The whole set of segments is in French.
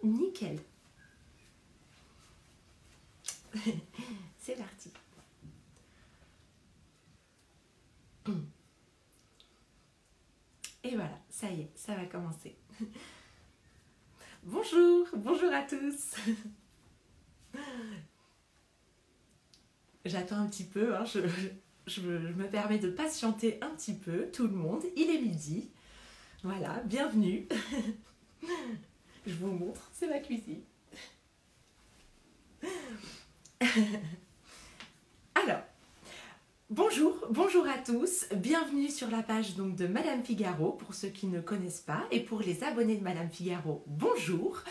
Nickel. C'est parti. Et voilà, ça y est, ça va commencer. Bonjour, bonjour à tous. J'attends un petit peu, hein, je me permets de patienter un petit peu, tout le monde. Il est midi. Voilà, bienvenue. Je vous montre, c'est ma cuisine. Alors, bonjour à tous. Bienvenue sur la page donc, de Madame Figaro, pour ceux qui ne connaissent pas. Et pour les abonnés de Madame Figaro, bonjour.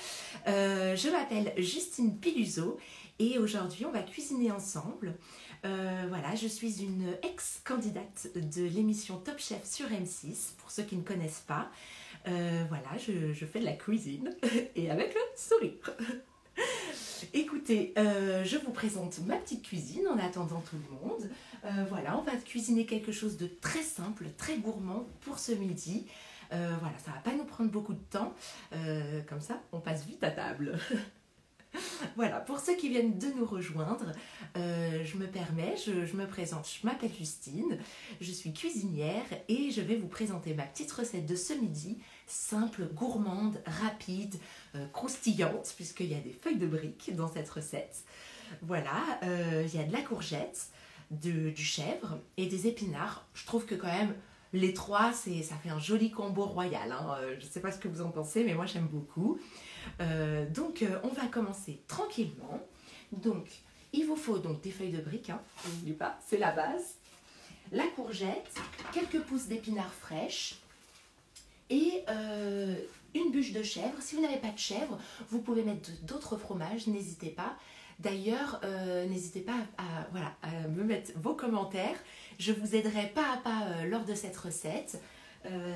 Je m'appelle Justine Piluzot et aujourd'hui, on va cuisiner ensemble. Voilà, je suis une ex-candidate de l'émission Top Chef sur M6, pour ceux qui ne connaissent pas. Voilà, je fais de la cuisine et avec le sourire. Écoutez, je vous présente ma petite cuisine en attendant tout le monde. Voilà, on va cuisiner quelque chose de très simple, très gourmand pour ce midi. Voilà, ça ne va pas nous prendre beaucoup de temps. Comme ça, on passe vite à table. Voilà, pour ceux qui viennent de nous rejoindre, je me permets, je me présente, je m'appelle Justine, je suis cuisinière et je vais vous présenter ma petite recette de ce midi, simple, gourmande, rapide, croustillante, puisqu'il y a des feuilles de briques dans cette recette. Voilà, il y a de la courgette, du chèvre et des épinards. Je trouve que quand même, les trois, ça fait un joli combo royal. Hein. Je ne sais pas ce que vous en pensez, mais moi j'aime beaucoup. Donc on va commencer tranquillement. Donc il vous faut donc des feuilles de briques, hein, n'oubliez pas, c'est la base, la courgette, quelques pousses d'épinards fraîches et une bûche de chèvre. Si vous n'avez pas de chèvre, vous pouvez mettre d'autres fromages, n'hésitez pas. D'ailleurs, n'hésitez pas à me mettre vos commentaires, je vous aiderai pas à pas lors de cette recette.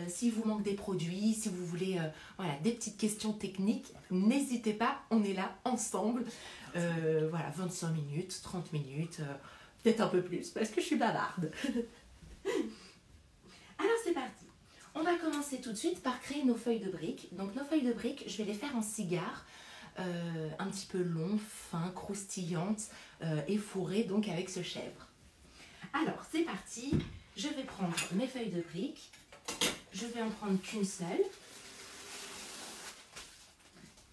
S'il vous manque des produits, si vous voulez voilà, des petites questions techniques, n'hésitez pas, on est là ensemble. Voilà, 25 minutes, 30 minutes, peut-être un peu plus parce que je suis bavarde. Alors c'est parti. On va commencer tout de suite par créer nos feuilles de briques. Donc nos feuilles de briques, je vais les faire en cigare, un petit peu long, fin, croustillante et fourrée donc avec ce chèvre. Alors c'est parti, je vais prendre mes feuilles de briques. Je vais en prendre qu'une seule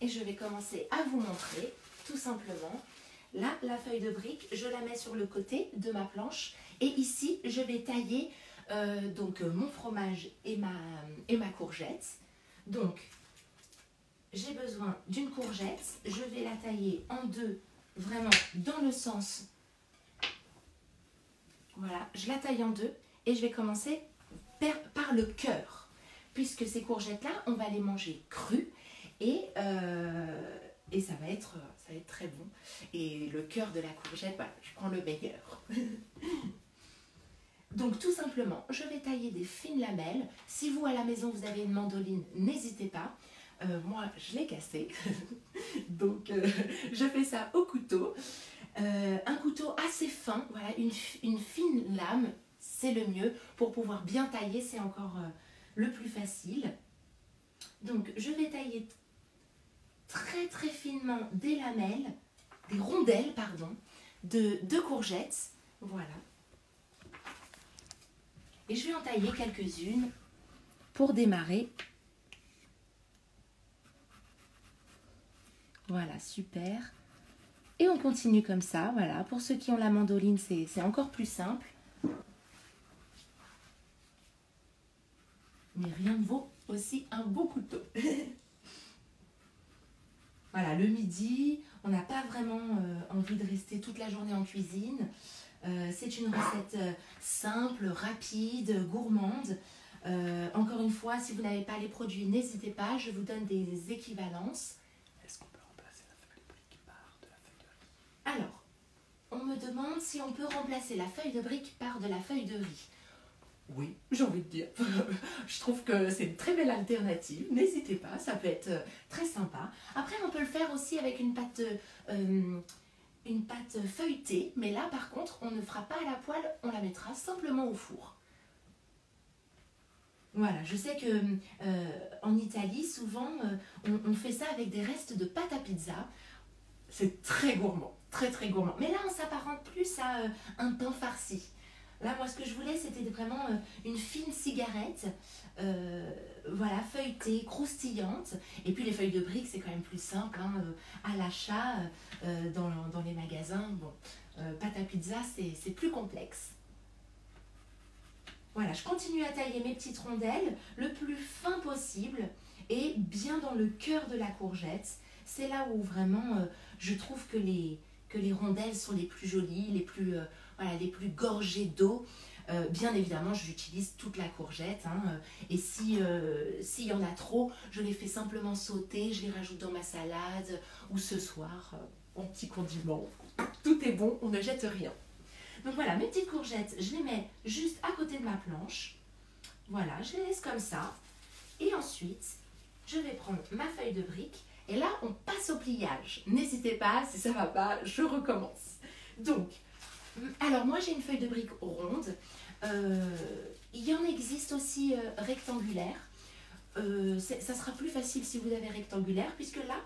et je vais commencer à vous montrer tout simplement. Là, la feuille de brique, je la mets sur le côté de ma planche et ici, je vais tailler donc mon fromage et ma courgette. Donc, j'ai besoin d'une courgette, je vais la tailler en deux, vraiment dans le sens. Voilà, je la taille en deux et je vais commencer par le cœur, puisque ces courgettes-là, on va les manger crues et ça va être très bon. Et le cœur de la courgette, voilà, je prends le meilleur. Donc tout simplement, je vais tailler des fines lamelles. Si vous, à la maison, vous avez une mandoline, n'hésitez pas. Moi, je l'ai cassée. Donc, je fais ça au couteau. Un couteau assez fin, voilà, une fine lame. C'est le mieux pour pouvoir bien tailler, c'est encore le plus facile. Donc je vais tailler très très finement des lamelles, des rondelles pardon, de courgettes, voilà. Et je vais en tailler quelques-unes pour démarrer. Voilà, super. Et on continue comme ça, voilà. Pour ceux qui ont la mandoline, c'est encore plus simple. Mais rien ne vaut aussi un beau couteau. Voilà, le midi, on n'a pas vraiment envie de rester toute la journée en cuisine. C'est une recette simple, rapide, gourmande. Encore une fois, si vous n'avez pas les produits, n'hésitez pas, je vous donne des équivalences. Est-ce qu'on peut remplacer la feuille de brique par de la feuille de riz? Alors, on me demande si on peut remplacer la feuille de brique par de la feuille de riz. Oui, j'ai envie de dire. Je trouve que c'est une très belle alternative. N'hésitez pas, ça peut être très sympa. Après, on peut le faire aussi avec une pâte feuilletée. Mais là, par contre, on ne fera pas à la poêle, on la mettra simplement au four. Voilà, je sais que en Italie, souvent, on fait ça avec des restes de pâte à pizza. C'est très gourmand, très très gourmand. Mais là, on s'apparente plus à un pain farci. Là, moi, ce que je voulais, c'était vraiment une fine cigarette, voilà, feuilletée, croustillante. Et puis les feuilles de briques, c'est quand même plus simple, hein, à l'achat, dans les magasins. Bon, pâte à pizza, c'est plus complexe. Voilà, je continue à tailler mes petites rondelles le plus fin possible et bien dans le cœur de la courgette. C'est là où vraiment je trouve que les rondelles sont les plus jolies, voilà, les plus gorgées d'eau. Bien évidemment, j'utilise toute la courgette, hein, et s'il y en a trop, je les fais simplement sauter, je les rajoute dans ma salade ou ce soir, en petit condiment. Tout est bon, on ne jette rien. Donc voilà, mes petites courgettes, je les mets juste à côté de ma planche. Voilà, je les laisse comme ça. Et ensuite, je vais prendre ma feuille de brique. Et là, on passe au pliage. N'hésitez pas, si ça ne va pas, je recommence. Donc, alors moi, j'ai une feuille de brique ronde. Il y en existe aussi rectangulaire. Ça sera plus facile si vous avez rectangulaire, puisque là,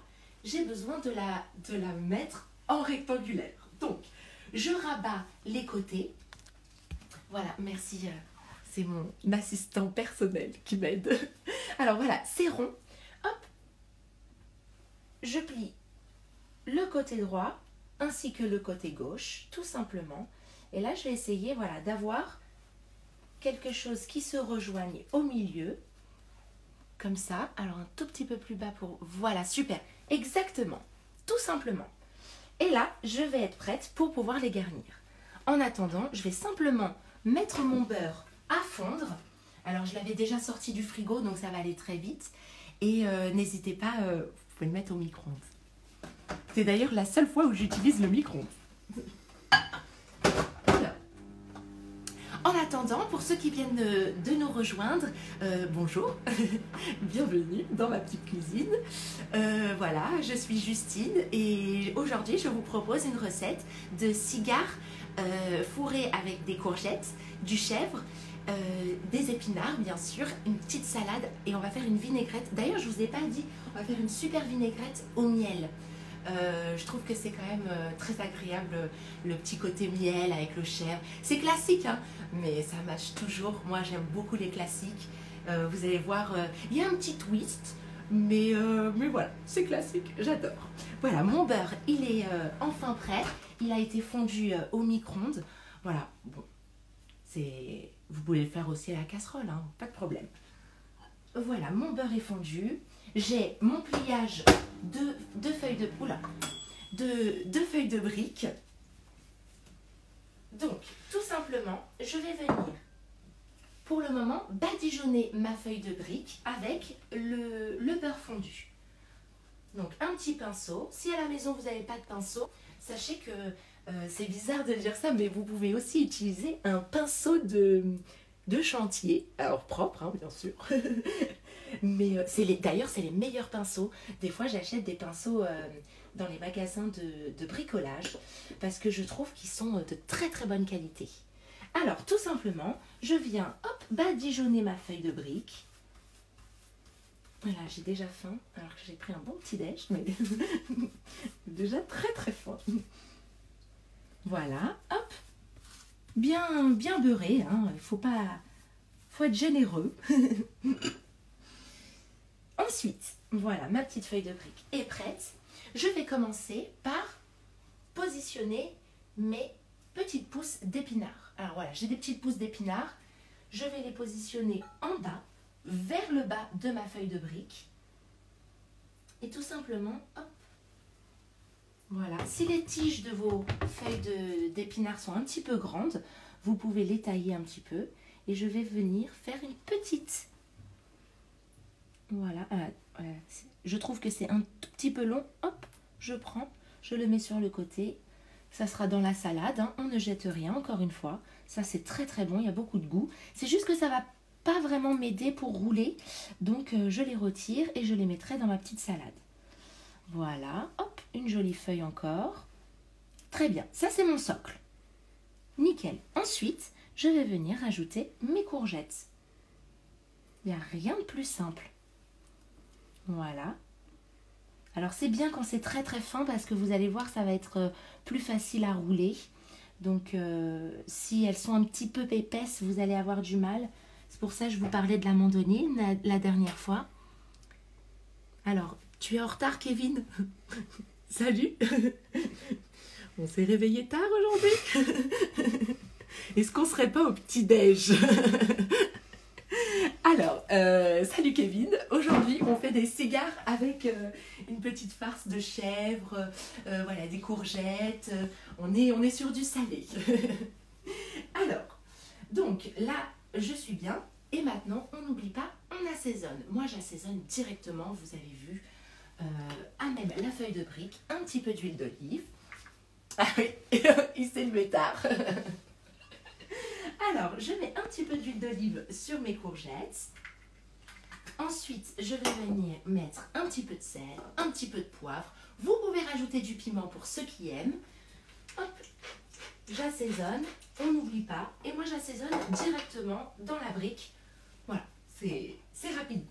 j'ai besoin de la mettre en rectangulaire. Donc, je rabats les côtés. Voilà, merci. C'est mon assistant personnel qui m'aide. Alors voilà, c'est rond. Hop. Je plie le côté droit ainsi que le côté gauche, tout simplement. Et là, je vais essayer, voilà, d'avoir quelque chose qui se rejoigne au milieu. Comme ça. Alors un tout petit peu plus bas pour... Voilà, super. Exactement. Tout simplement. Et là, je vais être prête pour pouvoir les garnir. En attendant, je vais simplement mettre mon beurre à fondre. Alors, je l'avais déjà sorti du frigo, donc ça va aller très vite. Et n'hésitez pas, vous pouvez le mettre au micro-ondes. C'est d'ailleurs la seule fois où j'utilise le micro-ondes. En attendant, pour ceux qui viennent de nous rejoindre, bonjour, bienvenue dans ma petite cuisine. Voilà, je suis Justine et aujourd'hui je vous propose une recette de cigares fourrés avec des courgettes, du chèvre, des épinards bien sûr, une petite salade et on va faire une vinaigrette. D'ailleurs je ne vous ai pas dit, on va faire une super vinaigrette au miel. Je trouve que c'est quand même très agréable le petit côté miel avec le chèvre. C'est classique, hein, mais ça marche toujours. Moi, j'aime beaucoup les classiques. Vous allez voir, il y a un petit twist, mais voilà, c'est classique, j'adore. Voilà, mon beurre, il est enfin prêt. Il a été fondu au micro-ondes. Voilà, bon, vous pouvez le faire aussi à la casserole, hein, pas de problème. Voilà, mon beurre est fondu. J'ai mon pliage de feuilles de briques. Donc, tout simplement, je vais venir, pour le moment, badigeonner ma feuille de brique avec le beurre fondu. Donc, un petit pinceau. Si à la maison, vous n'avez pas de pinceau, sachez que c'est bizarre de dire ça, mais vous pouvez aussi utiliser un pinceau de chantier. Alors, propre, hein, bien sûr. Mais d'ailleurs, c'est les meilleurs pinceaux. Des fois, j'achète des pinceaux dans les magasins de bricolage parce que je trouve qu'ils sont de très très bonne qualité. Alors, tout simplement, je viens, hop, badigeonner ma feuille de brique. Voilà, j'ai déjà faim, alors que j'ai pris un bon petit déj, mais déjà très très faim. Voilà, hop, bien beurré, hein, faut être généreux. Ensuite, voilà, ma petite feuille de brique est prête. Je vais commencer par positionner mes petites pousses d'épinards. Alors voilà, j'ai des petites pousses d'épinards. Je vais les positionner en bas, vers le bas de ma feuille de brique. Et tout simplement, hop. Voilà, si les tiges de vos feuilles d'épinards sont un petit peu grandes, vous pouvez les tailler un petit peu. Et je vais venir faire une petite... Voilà, voilà. Je trouve que c'est un tout petit peu long. Hop, je prends, je le mets sur le côté. Ça sera dans la salade, hein. On ne jette rien, encore une fois. Ça, c'est très très bon, il y a beaucoup de goût. C'est juste que ça va pas vraiment m'aider pour rouler. Donc, je les retire et je les mettrai dans ma petite salade. Voilà, hop, une jolie feuille encore. Très bien, ça c'est mon socle. Nickel. Ensuite, je vais venir ajouter mes courgettes. Il n'y a rien de plus simple. Voilà. Alors c'est bien quand c'est très très fin parce que vous allez voir, ça va être plus facile à rouler. Donc si elles sont un petit peu épaisses, vous allez avoir du mal. C'est pour ça que je vous parlais de la mandoline la dernière fois. Alors, tu es en retard, Kevin? Salut. On s'est réveillé tard aujourd'hui. Est-ce qu'on serait pas au petit-déj? Alors, salut Kevin. Aujourd'hui, on fait des cigares avec une petite farce de chèvre, voilà, des courgettes. On est sur du salé. Alors, donc là, je suis bien. Et maintenant, on n'oublie pas, on assaisonne. Moi, j'assaisonne directement, vous avez vu, à même la feuille de brique, un petit peu d'huile d'olive. Ah oui, il s'est levé tard. Alors, je mets un petit peu d'huile d'olive sur mes courgettes. Ensuite, je vais venir mettre un petit peu de sel, un petit peu de poivre. Vous pouvez rajouter du piment pour ceux qui aiment. Hop, j'assaisonne, on n'oublie pas. Et moi, j'assaisonne directement dans la brique. Voilà, c'est rapide.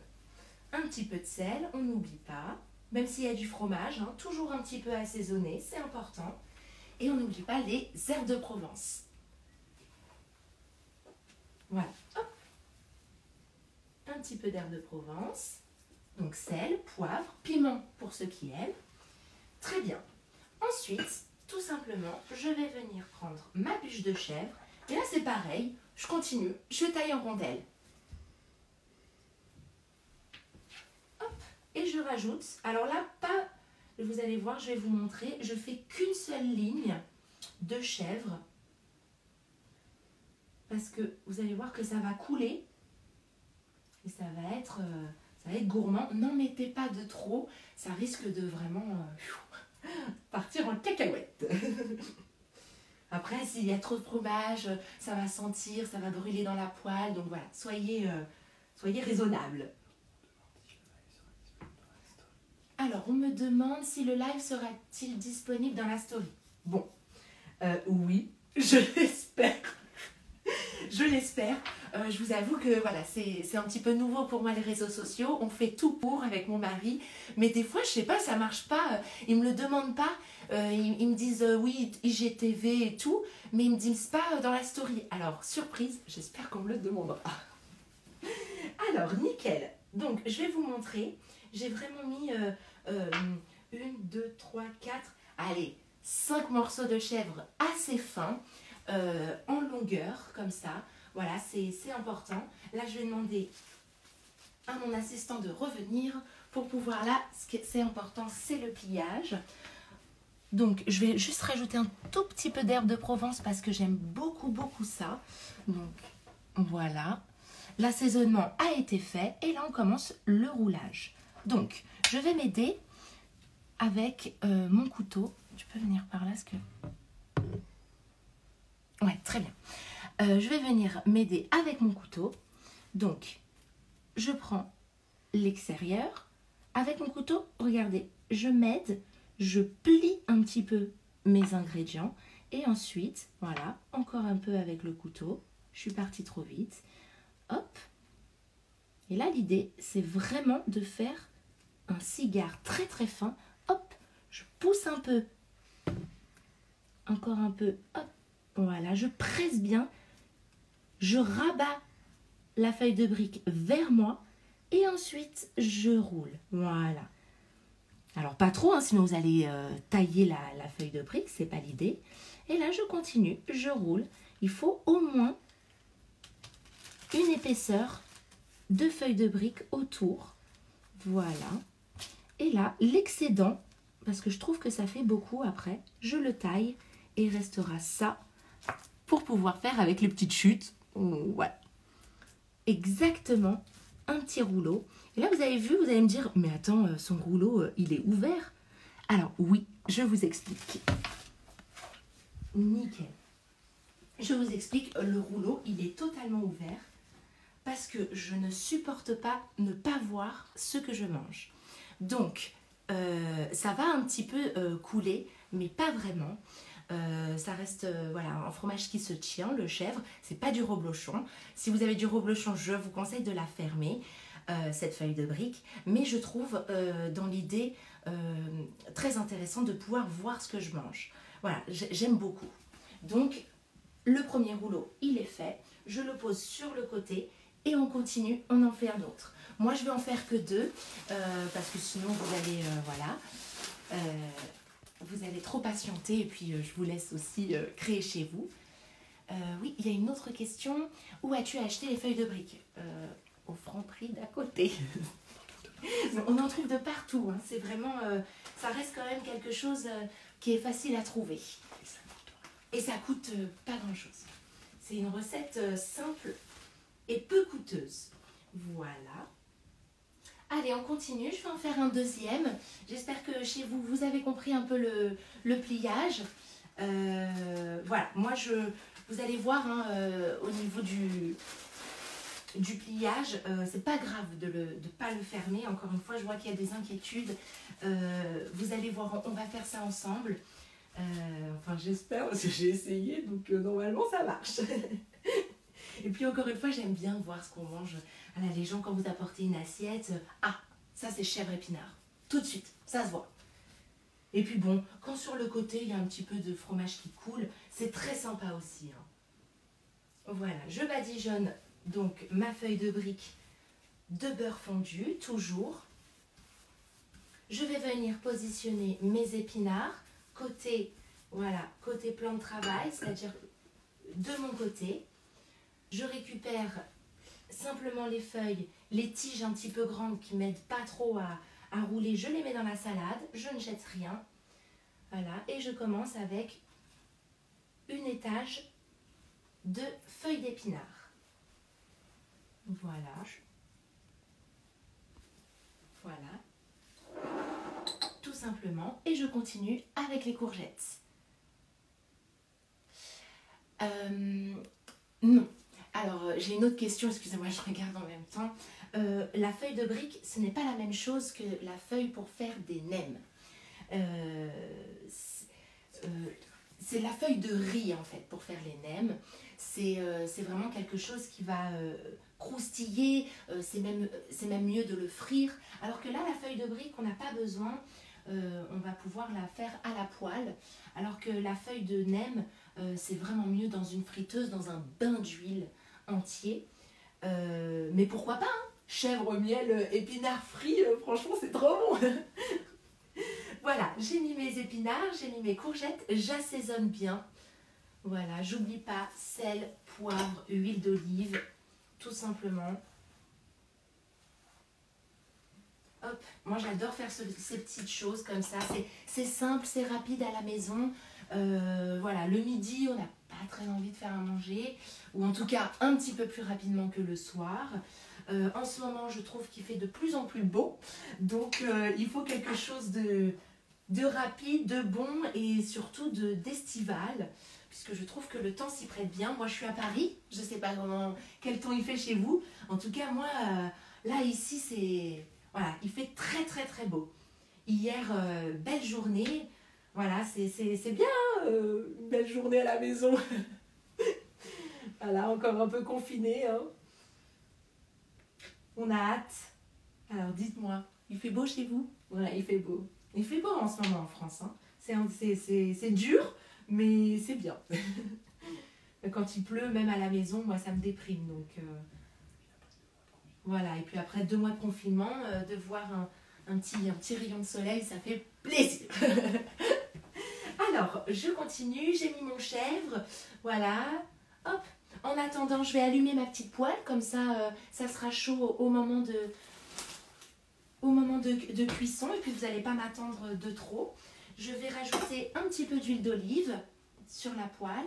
Un petit peu de sel, on n'oublie pas. Même s'il y a du fromage, hein, toujours un petit peu assaisonné, c'est important. Et on n'oublie pas les herbes de Provence. Voilà, hop. Un petit peu d'herbes de Provence. Donc sel, poivre, piment pour ceux qui aiment. Très bien. Ensuite, tout simplement, je vais venir prendre ma bûche de chèvre. Et là, c'est pareil, je continue, je taille en rondelles. Hop, et je rajoute. Alors là, pas, vous allez voir, je vais vous montrer, je fais qu'une seule ligne de chèvre. Parce que vous allez voir que ça va couler. Et ça va être gourmand. N'en mettez pas de trop, ça risque de vraiment partir en cacahuète. Après, s'il y a trop de fromage, ça va sentir, ça va brûler dans la poêle. Donc voilà, soyez raisonnable. Alors, on me demande si le live sera-t-il disponible dans la story. Bon, oui, je l'espère. Je l'espère. Je vous avoue que voilà, c'est un petit peu nouveau pour moi les réseaux sociaux. On fait tout pour avec mon mari. Mais des fois, je sais pas, ça marche pas. Ils me le demandent pas. Ils me disent oui, IGTV et tout. Mais ils me disent pas dans la story. Alors, surprise, j'espère qu'on me le demandera. Alors, nickel. Donc, je vais vous montrer. J'ai vraiment mis 1, 2, 3, 4, allez, 5 morceaux de chèvre assez fins. En longueur, comme ça. Voilà, c'est important. Là, je vais demander à mon assistant de revenir pour pouvoir, là, ce qui c'est important, c'est le pliage. Donc, je vais juste rajouter un tout petit peu d'herbe de Provence parce que j'aime beaucoup, beaucoup ça. Donc, voilà. L'assaisonnement a été fait et là, on commence le roulage. Donc, je vais m'aider avec mon couteau. Tu peux venir par là, parce que... Ouais, très bien. Je vais venir m'aider avec mon couteau. Donc, je prends l'extérieur. Avec mon couteau, regardez, je m'aide, je plie un petit peu mes ingrédients. Et ensuite, voilà, encore un peu avec le couteau. Je suis partie trop vite. Hop. Et là, l'idée, c'est vraiment de faire un cigare très très fin. Hop, je pousse un peu. Encore un peu. Hop. Voilà, je presse bien, je rabats la feuille de brique vers moi et ensuite je roule. Voilà. Alors pas trop, hein, sinon vous allez tailler la feuille de brique, c'est pas l'idée. Et là je continue, je roule. Il faut au moins une épaisseur de feuille de brique autour. Voilà. Et là, l'excédent, parce que je trouve que ça fait beaucoup après, je le taille et il restera ça pour pouvoir faire avec les petites chutes. Voilà. Exactement un petit rouleau. Et là, vous avez vu, vous allez me dire, mais attends, son rouleau, il est ouvert. Alors, oui, je vous explique. Nickel. Je vous explique, le rouleau, il est totalement ouvert parce que je ne supporte pas ne pas voir ce que je mange. Donc, ça va un petit peu couler, mais pas vraiment. Ça reste voilà, un fromage qui se tient, le chèvre. C'est pas du reblochon. Si vous avez du reblochon, je vous conseille de la fermer, cette feuille de brique. Mais je trouve dans l'idée très intéressant de pouvoir voir ce que je mange. Voilà, j'aime beaucoup. Donc, le premier rouleau, il est fait. Je le pose sur le côté et on continue, on en fait un autre. Moi, je vais en faire que 2 parce que sinon, vous allez, voilà, vous allez trop patienter et puis je vous laisse aussi créer chez vous. Oui, il y a une autre question. Où as-tu acheté les feuilles de briques? Au Franprix d'à côté. On en trouve de partout. Hein. C'est vraiment, ça reste quand même quelque chose qui est facile à trouver. Et ça coûte pas grand-chose. C'est une recette simple et peu coûteuse. Voilà. Allez, on continue. Je vais en faire un deuxième. J'espère que chez vous, vous avez compris un peu le pliage. Voilà. Moi, vous allez voir hein, au niveau du pliage, c'est pas grave de pas le fermer. Encore une fois, je vois qu'il y a des inquiétudes. Vous allez voir, on va faire ça ensemble. Enfin, j'espère parce que j'ai essayé, donc normalement ça marche. Et puis encore une fois, j'aime bien voir ce qu'on mange. Voilà, les gens, quand vous apportez une assiette, ah, ça c'est chèvre épinard. Tout de suite, ça se voit. Et puis bon, quand sur le côté, il y a un petit peu de fromage qui coule, c'est très sympa aussi. Hein. Voilà, je badigeonne donc ma feuille de brique de beurre fondu, toujours. Je vais venir positionner mes épinards côté, voilà, côté plan de travail, c'est-à-dire de mon côté. Je récupère simplement les feuilles, les tiges un petit peu grandes qui m'aident pas trop à rouler, je les mets dans la salade, je ne jette rien. Voilà, et je commence avec une étage de feuilles d'épinards. Voilà. Voilà. Tout simplement. Et je continue avec les courgettes. Non. Alors, j'ai une autre question, excusez-moi, je regarde en même temps. La feuille de brique, ce n'est pas la même chose que la feuille pour faire des nems. C'est la feuille de riz, en fait, pour faire les nems. C'est vraiment quelque chose qui va croustiller, c'est même mieux de le frire. Alors que là, la feuille de brique, on n'a pas besoin, on va pouvoir la faire à la poêle. Alors que la feuille de nem, c'est vraiment mieux dans une friteuse, dans un bain d'huile entier. Mais pourquoi pas hein. Chèvre, miel, épinards frits, franchement c'est trop bon. Voilà, j'ai mis mes épinards, j'ai mis mes courgettes, j'assaisonne bien. Voilà, j'oublie pas sel, poivre, huile d'olive, tout simplement. Hop, moi j'adore faire ces petites choses comme ça. C'est simple, c'est rapide à la maison. Voilà, le midi, on n'a pas très envie de faire à manger. Ou en tout cas, un petit peu plus rapidement que le soir. En ce moment, je trouve qu'il fait de plus en plus beau. Donc, il faut quelque chose de rapide, de bon et surtout d'estival. Puisque je trouve que le temps s'y prête bien. Moi, je suis à Paris. Je ne sais pas quel temps il fait chez vous. En tout cas, moi, là, ici, c'est... Voilà, il fait très, très, très beau. Hier, belle journée. Voilà, c'est bien, une belle journée à la maison. Voilà, encore un peu confiné. Hein. On a hâte. Alors, dites-moi, il fait beau chez vous? Voilà, il fait beau. Il fait beau en ce moment en France. Hein. C'est dur, mais c'est bien. Quand il pleut, même à la maison, moi, ça me déprime. Donc, voilà. Et puis après 2 mois de confinement, de voir un petit rayon de soleil, ça fait plaisir. Alors, je continue. J'ai mis mon chèvre. Voilà. Hop. En attendant, je vais allumer ma petite poêle. Comme ça, ça sera chaud au moment de cuisson. Et puis, vous n'allez pas m'attendre de trop. Je vais rajouter un petit peu d'huile d'olive sur la poêle.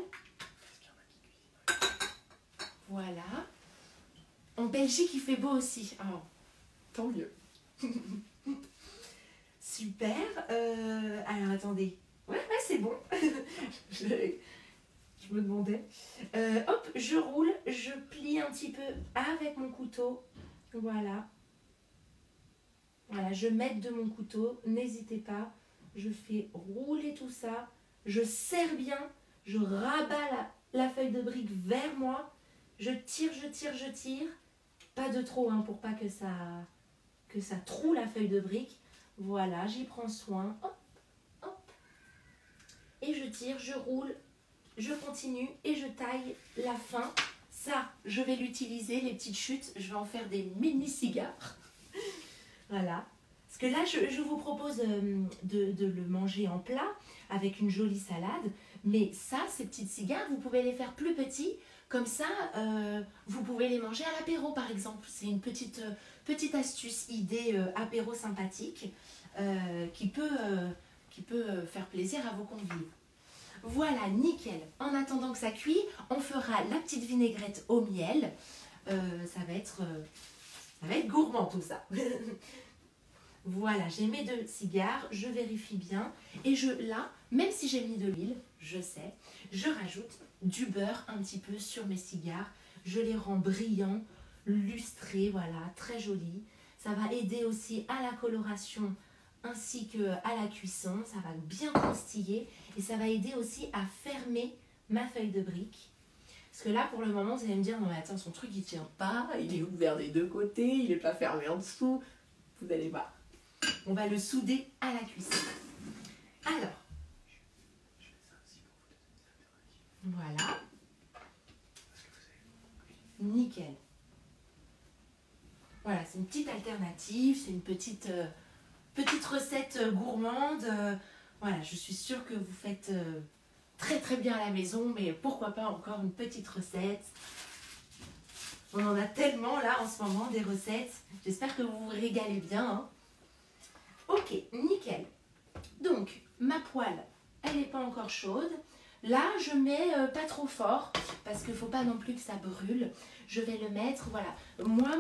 Voilà. En Belgique, il fait beau aussi. Oh, tant mieux. Super. Alors, attendez. Ouais, c'est bon. je me demandais. Hop, je roule. Je plie un petit peu avec mon couteau. Voilà. Voilà, je m'aide de mon couteau. N'hésitez pas. Je fais rouler tout ça je serre bien, je rabats la feuille de brique vers moi, je tire, je tire, je tire. Pas de trop hein, pour pas que ça troue la feuille de brique. Voilà, j'y prends soin. Hop, hop. Et je tire, je roule, je continue et je taille la fin. Ça, je vais l'utiliser, les petites chutes. Je vais en faire des mini cigares. Voilà. Parce que là, je vous propose de le manger en plat avec une jolie salade. Mais ça, ces petites cigares, vous pouvez les faire plus petits. Comme ça, vous pouvez les manger à l'apéro, par exemple. C'est une petite astuce, idée apéro sympathique qui peut faire plaisir à vos convives. Voilà, nickel. En attendant que ça cuit, on fera la petite vinaigrette au miel. Ça va être gourmand tout ça. Voilà, j'ai mes 2 cigares, je vérifie bien. Et là, même si j'ai mis de l'huile, je sais, je rajoute du beurre un petit peu sur mes cigares. Je les rends brillants, lustrés, voilà, très jolis. Ça va aider aussi à la coloration ainsi qu'à la cuisson. Ça va bien croustiller et ça va aider aussi à fermer ma feuille de brique. Parce que là, pour le moment, vous allez me dire, non mais attends, son truc il tient pas, il est ouvert des 2 côtés, il n'est pas fermé en dessous. Vous allez voir. On va le souder à la cuisson. Alors, voilà. Nickel. Voilà, c'est une petite alternative, c'est une petite recette gourmande. Voilà, je suis sûre que vous faites très très bien à la maison, mais pourquoi pas encore une petite recette. On en a tellement là en ce moment des recettes. J'espère que vous vous régalez bien. Hein. Ok, nickel. Donc, ma poêle, elle n'est pas encore chaude. Là, je mets pas trop fort parce qu'il ne faut pas non plus que ça brûle. Je vais le mettre, voilà. Moi,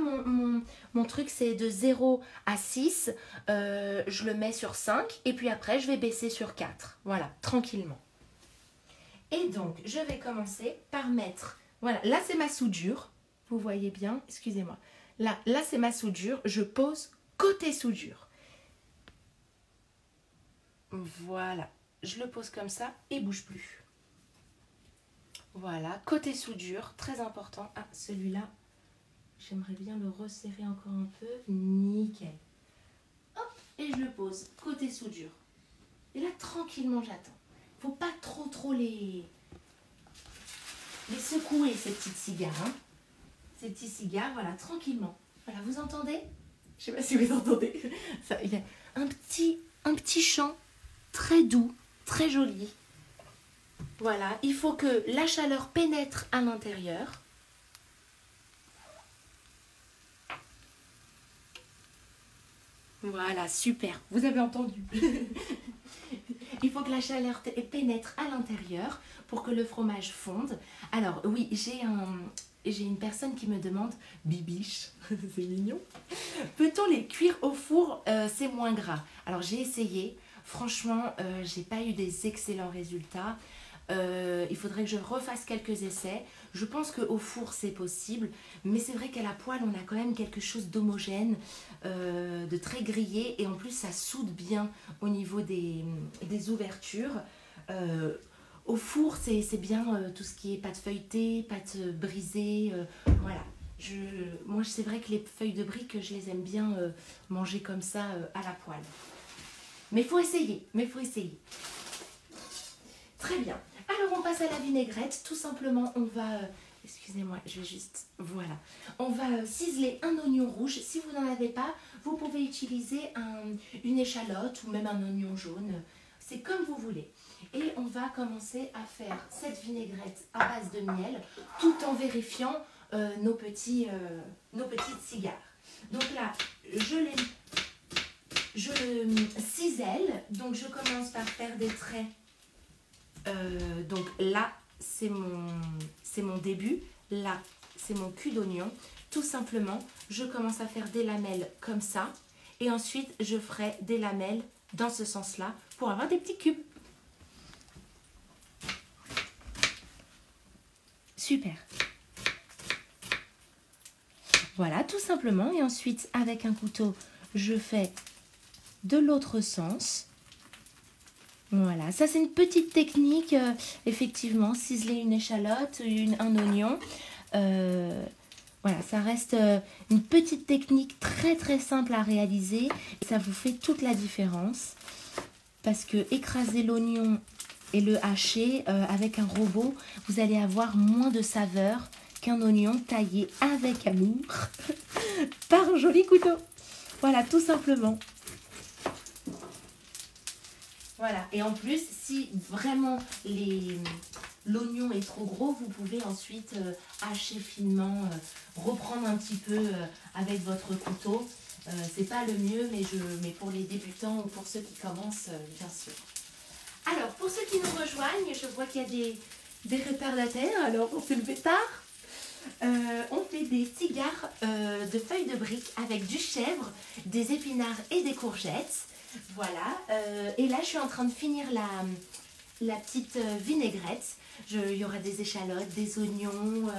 mon truc, c'est de 0 à 6. Je le mets sur 5 et puis après, je vais baisser sur 4. Voilà, tranquillement. Et donc, je vais commencer par mettre... Voilà, là, c'est ma soudure. Vous voyez bien, excusez-moi. Là c'est ma soudure. Je pose côté soudure. Voilà, je le pose comme ça et bouge plus. Voilà, côté soudure, très important. Ah, celui-là, j'aimerais bien le resserrer encore un peu. Nickel. Hop, et je le pose côté soudure. Et là, tranquillement, j'attends. Faut pas trop les secouer, ces petites cigares. Hein. Ces petits cigares, voilà, tranquillement. Voilà, vous entendez? Je sais pas si vous entendez. Ça, il y a un petit chant très doux, très joli. Voilà, il faut que la chaleur pénètre à l'intérieur. Voilà, super. Vous avez entendu. Il faut que la chaleur pénètre à l'intérieur pour que le fromage fonde. Alors, oui, j'ai une personne qui me demande, Bibiche, c'est mignon, peut-on les cuire au four? C'est moins gras. Alors, j'ai essayé. Franchement, j'ai pas eu des excellents résultats. Il faudrait que je refasse quelques essais. Je pense qu'au four c'est possible, mais c'est vrai qu'à la poêle on a quand même quelque chose d'homogène, de très grillé, et en plus ça soude bien au niveau des ouvertures. Au four c'est bien tout ce qui est pâte feuilletée, pâte brisée, voilà. Moi c'est vrai que les feuilles de briques je les aime bien manger comme ça à la poêle. Mais il faut essayer, Très bien. Alors on passe à la vinaigrette. Tout simplement, on va... excusez-moi, je vais juste... Voilà. On va ciseler un oignon rouge. Si vous n'en avez pas, vous pouvez utiliser une échalote ou même un oignon jaune. C'est comme vous voulez. Et on va commencer à faire cette vinaigrette à base de miel, tout en vérifiant nos petites cigares. Donc là, je cisèle. Donc je commence par faire des traits. Donc là, c'est mon début. Là, c'est mon cul d'oignon. Tout simplement, je commence à faire des lamelles comme ça. Et ensuite, je ferai des lamelles dans ce sens-là pour avoir des petits cubes. Super. Voilà, tout simplement. Et ensuite, avec un couteau, je fais de l'autre sens. Voilà, ça c'est une petite technique, effectivement, ciseler une échalote, un oignon. Voilà, ça reste une petite technique très très simple à réaliser. Ça vous fait toute la différence. Parce que écraser l'oignon et le hacher avec un robot, vous allez avoir moins de saveur qu'un oignon taillé avec amour par un joli couteau. Voilà, tout simplement. Voilà, et en plus, si vraiment l'oignon est trop gros, vous pouvez ensuite hacher finement, reprendre un petit peu avec votre couteau. C'est pas le mieux, mais pour les débutants ou pour ceux qui commencent, bien sûr. Alors, pour ceux qui nous rejoignent, je vois qu'il y a des retardataires, alors on s'est levé tard. On fait des cigares de feuilles de briques avec du chèvre, des épinards et des courgettes. Voilà, et là je suis en train de finir la petite vinaigrette. Il y aura des échalotes, des oignons,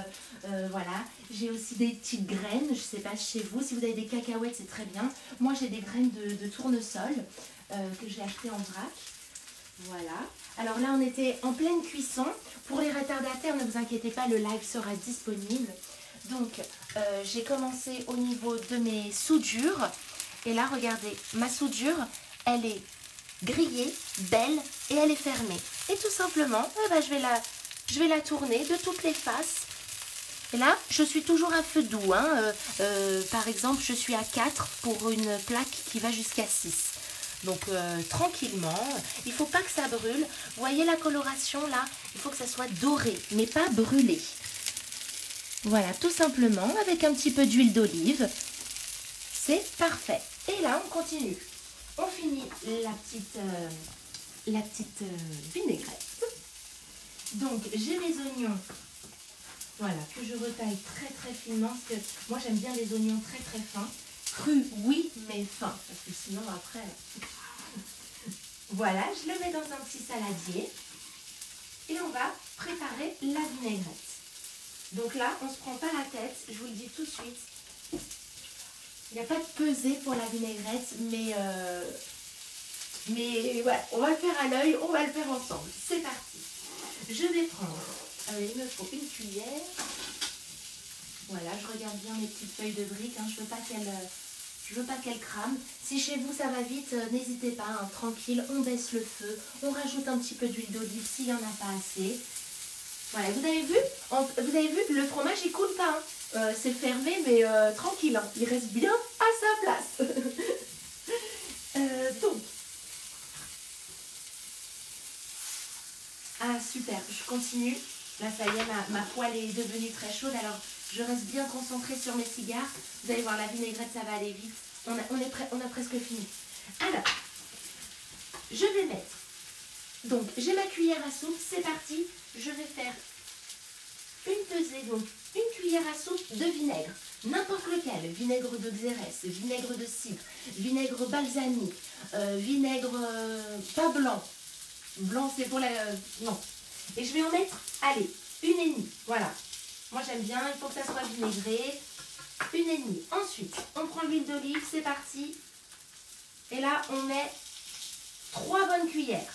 voilà. J'ai aussi des petites graines, je ne sais pas chez vous, si vous avez des cacahuètes c'est très bien. Moi j'ai des graines de tournesol que j'ai achetées en vrac. Voilà, alors là on était en pleine cuisson. Pour les retardataires, ne vous inquiétez pas, le live sera disponible. Donc j'ai commencé au niveau de mes soudures. Et là regardez, ma soudure, elle est grillée, belle et elle est fermée. Et tout simplement, je vais la tourner de toutes les faces. Et là, je suis toujours à feu doux. Par exemple, je suis à 4 pour une plaque qui va jusqu'à 6. Donc tranquillement, il ne faut pas que ça brûle. Vous voyez la coloration là? Il faut que ça soit doré, mais pas brûlé. Voilà, tout simplement, avec un petit peu d'huile d'olive. C'est parfait. Et là, on continue. On finit la petite vinaigrette. Donc, j'ai mes oignons, voilà, que je retaille très très finement. Parce que moi, j'aime bien les oignons très très fins. Crus, oui, mais fins. Parce que sinon, après... Voilà, je le mets dans un petit saladier. Et on va préparer la vinaigrette. Donc là, on ne se prend pas la tête. Je vous le dis tout de suite. Il n'y a pas de pesée pour la vinaigrette, mais voilà, on va le faire à l'œil, on va le faire ensemble. C'est parti. Je vais prendre, il me faut une cuillère. Voilà, je regarde bien mes petites feuilles de briques, hein, je veux pas qu'elles crament. Si chez vous ça va vite, n'hésitez pas, hein, tranquille, on baisse le feu, on rajoute un petit peu d'huile d'olive s'il n'y en a pas assez. Voilà, vous avez vu, le fromage il coule pas, hein. C'est fermé mais tranquille, hein. Il reste bien à sa place. Donc, ah super, je continue. Là ça y est, ma poêle est devenue très chaude, alors je reste bien concentrée sur mes cigares. Vous allez voir, la vinaigrette ça va aller vite. On a presque fini. Alors, je vais mettre, donc j'ai ma cuillère à soupe, c'est parti. Je vais faire une pesée, donc une cuillère à soupe de vinaigre, n'importe lequel, vinaigre de Xérès, vinaigre de cidre, vinaigre balsamique, vinaigre pas blanc, blanc c'est pour la... non, et je vais en mettre, allez, une et demie, voilà, moi j'aime bien, il faut que ça soit vinaigré, une et demie. Ensuite, on prend l'huile d'olive, c'est parti, et là on met 3 bonnes cuillères.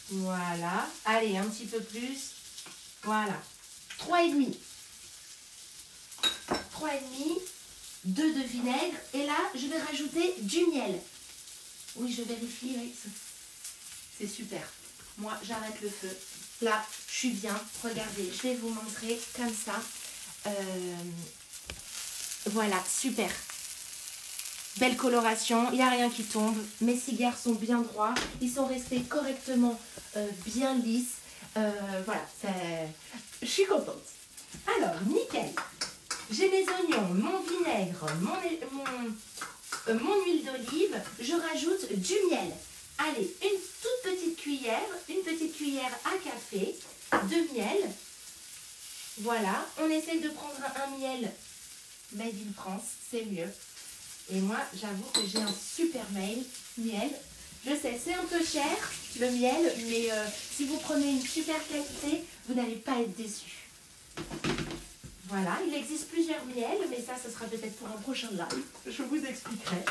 Voilà, allez, un petit peu plus. Voilà, 3,5. 3,5, 2 de vinaigre. Et là, je vais rajouter du miel. Oui, je vérifie, oui, c'est super. Moi, j'arrête le feu. Là, je suis bien. Regardez, je vais vous montrer comme ça. Voilà, super. Belle coloration, il n'y a rien qui tombe. Mes cigares sont bien droits. Ils sont restés correctement bien lisses. Voilà, je suis contente. Alors, nickel. J'ai mes oignons, mon vinaigre, mon huile d'olive. Je rajoute du miel. Allez, une toute petite cuillère à café de miel. Voilà, on essaye de prendre un miel made in France, c'est mieux. Et moi, j'avoue que j'ai un super miel. Je sais, c'est un peu cher, le miel, mais si vous prenez une super qualité, vous n'allez pas être déçus. Voilà, il existe plusieurs miels, mais ça, ce sera peut-être pour un prochain live. Je vous expliquerai.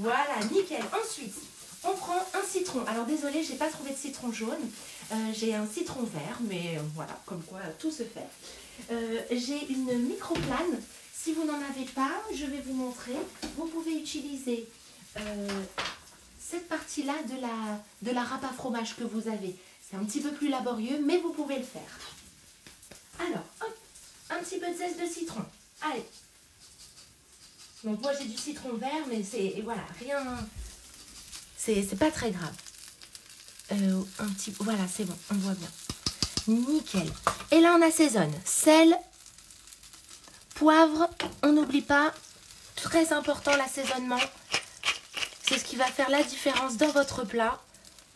Voilà, nickel. Ensuite, on prend un citron. Alors désolée, j'ai pas trouvé de citron jaune. J'ai un citron vert, mais voilà, comme quoi tout se fait. J'ai une microplane. Si vous n'en avez pas, je vais vous montrer. Vous pouvez utiliser cette partie-là de la râpe à fromage que vous avez. C'est un petit peu plus laborieux, mais vous pouvez le faire. Alors, hop, un petit peu de zeste de citron. Allez. Donc moi j'ai du citron vert, mais c'est voilà, rien. C'est pas très grave. Voilà, c'est bon, on voit bien. Nickel. Et là on assaisonne. Sel, poivre, on n'oublie pas. Très important l'assaisonnement. C'est ce qui va faire la différence dans votre plat.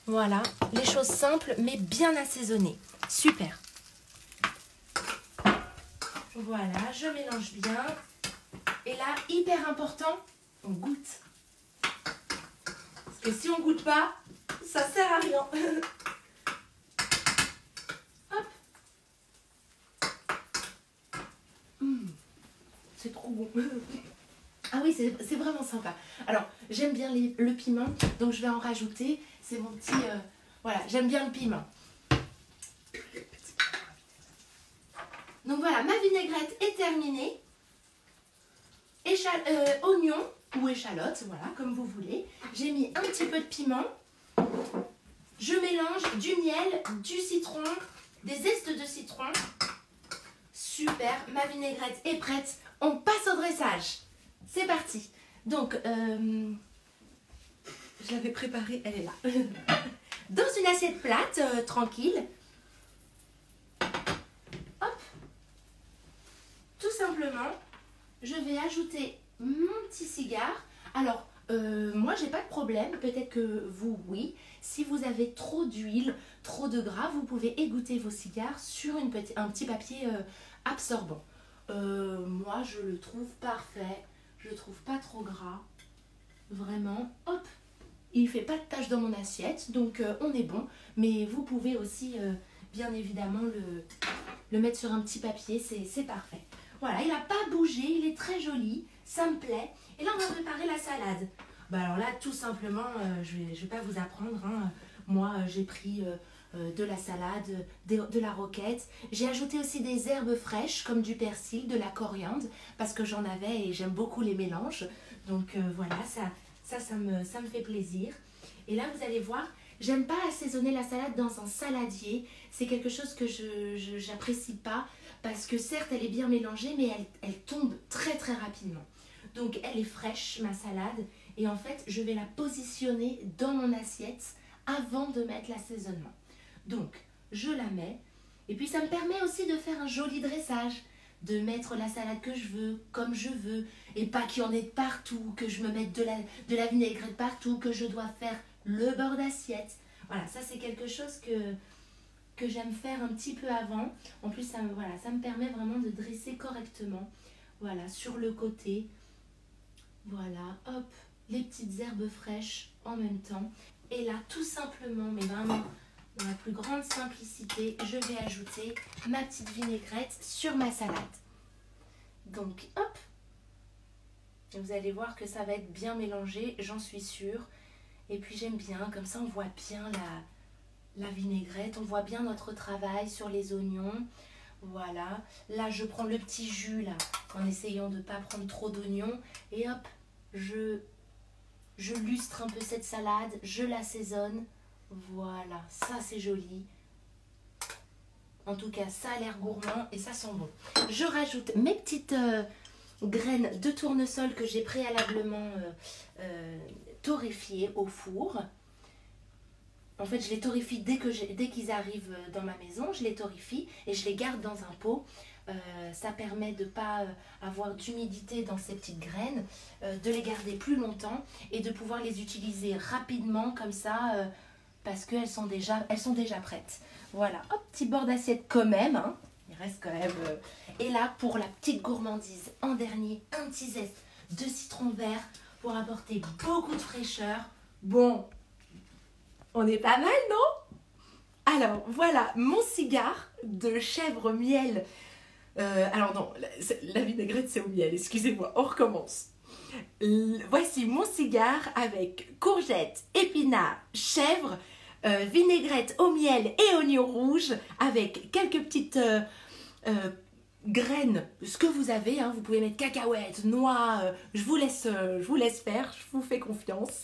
Voilà, les choses simples mais bien assaisonnées. Super. Voilà, je mélange bien. Et là, hyper important, on goûte. Parce que si on goûte pas, ça sert à rien. Hop. C'est trop bon. Ah oui, c'est vraiment sympa. Alors, j'aime bien le piment, donc je vais en rajouter. C'est mon petit... voilà, j'aime bien le piment. Donc voilà, ma vinaigrette est terminée. Oignon ou échalote, voilà, comme vous voulez. J'ai mis un petit peu de piment. Je mélange du miel, du citron, des zestes de citron. Super, ma vinaigrette est prête. On passe au dressage. C'est parti. Donc, je l'avais préparée, elle est là. Dans une assiette plate, tranquille. Hop. Tout simplement, je vais ajouter mon petit cigare. Alors, moi, j'ai pas de problème. Peut-être que vous, oui. Si vous avez trop d'huile, trop de gras, vous pouvez égoutter vos cigares sur un petit papier absorbant. Moi, je le trouve parfait. Je le trouve pas trop gras. Vraiment, hop. Il fait pas de tache dans mon assiette, donc on est bon. Mais vous pouvez aussi, bien évidemment, le mettre sur un petit papier. C'est parfait. Voilà, il n'a pas bougé, il est très joli, ça me plaît. Et là, on va préparer la salade. Bah alors là, tout simplement, je vais pas vous apprendre. Hein. Moi, j'ai pris de la salade, de la roquette. J'ai ajouté aussi des herbes fraîches, comme du persil, de la coriandre, parce que j'en avais et j'aime beaucoup les mélanges. Donc voilà, ça me fait plaisir. Et là, vous allez voir, j'aime pas assaisonner la salade dans un saladier. C'est quelque chose que je n'apprécie pas. Parce que certes, elle est bien mélangée, mais elle tombe très très rapidement. Donc, elle est fraîche, ma salade. Et en fait, je vais la positionner dans mon assiette avant de mettre l'assaisonnement. Donc, je la mets. Et puis, ça me permet aussi de faire un joli dressage. De mettre la salade que je veux, comme je veux. Et pas qu'il y en ait de partout, que je me mette de la vinaigrette partout, que je dois faire le bord d'assiette. Voilà, ça c'est quelque chose que j'aime faire un petit peu avant. En plus, ça me permet vraiment de dresser correctement. Voilà, sur le côté. Voilà, hop, les petites herbes fraîches en même temps. Et là, tout simplement, mais vraiment, dans la plus grande simplicité, je vais ajouter ma petite vinaigrette sur ma salade. Donc, hop. Vous allez voir que ça va être bien mélangé, j'en suis sûre. Et puis, j'aime bien, comme ça, on voit bien la vinaigrette, on voit bien notre travail sur les oignons. Voilà, là je prends le petit jus là, en essayant de ne pas prendre trop d'oignons. Et hop, je lustre un peu cette salade, je l'assaisonne. Voilà, ça c'est joli. En tout cas, ça a l'air gourmand et ça sent bon. Je rajoute mes petites graines de tournesol que j'ai préalablement torréfiées au four. En fait, je les torréfie dès qu'ils arrivent dans ma maison, je les torréfie et je les garde dans un pot. Ça permet de ne pas avoir d'humidité dans ces petites graines, de les garder plus longtemps et de pouvoir les utiliser rapidement comme ça parce qu'elles sont déjà prêtes. Voilà, hop, petit bord d'assiette quand même, hein. Il reste quand même... Et là, pour la petite gourmandise, en dernier, un petit zeste de citron vert pour apporter beaucoup de fraîcheur. Bon, on est pas mal, non? Alors, voilà mon cigare de chèvre miel. Alors non, la vinaigrette, c'est au miel, excusez-moi, on recommence. Voici mon cigare avec courgettes, épinards, chèvre, vinaigrette au miel et oignons rouges avec quelques petites graines, ce que vous avez, hein, vous pouvez mettre cacahuètes, noix, je vous laisse faire, je vous fais confiance.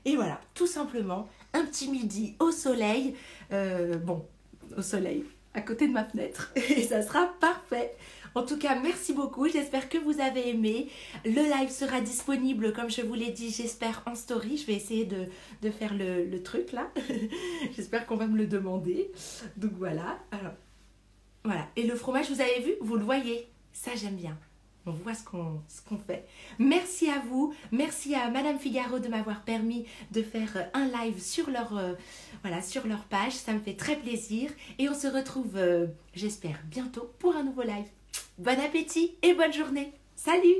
Et voilà, tout simplement, un petit midi au soleil, au soleil, à côté de ma fenêtre, et ça sera parfait. En tout cas, merci beaucoup, j'espère que vous avez aimé. Le live sera disponible, comme je vous l'ai dit, j'espère en story. Je vais essayer de faire le truc là. J'espère qu'on va me le demander. Donc voilà. Alors, voilà. Et le fromage, vous avez vu, vous le voyez. Ça, j'aime bien. On voit ce qu'on fait. Merci à vous. Merci à Madame Figaro de m'avoir permis de faire un live sur sur leur page. Ça me fait très plaisir. Et on se retrouve, j'espère, bientôt pour un nouveau live. Bon appétit et bonne journée. Salut!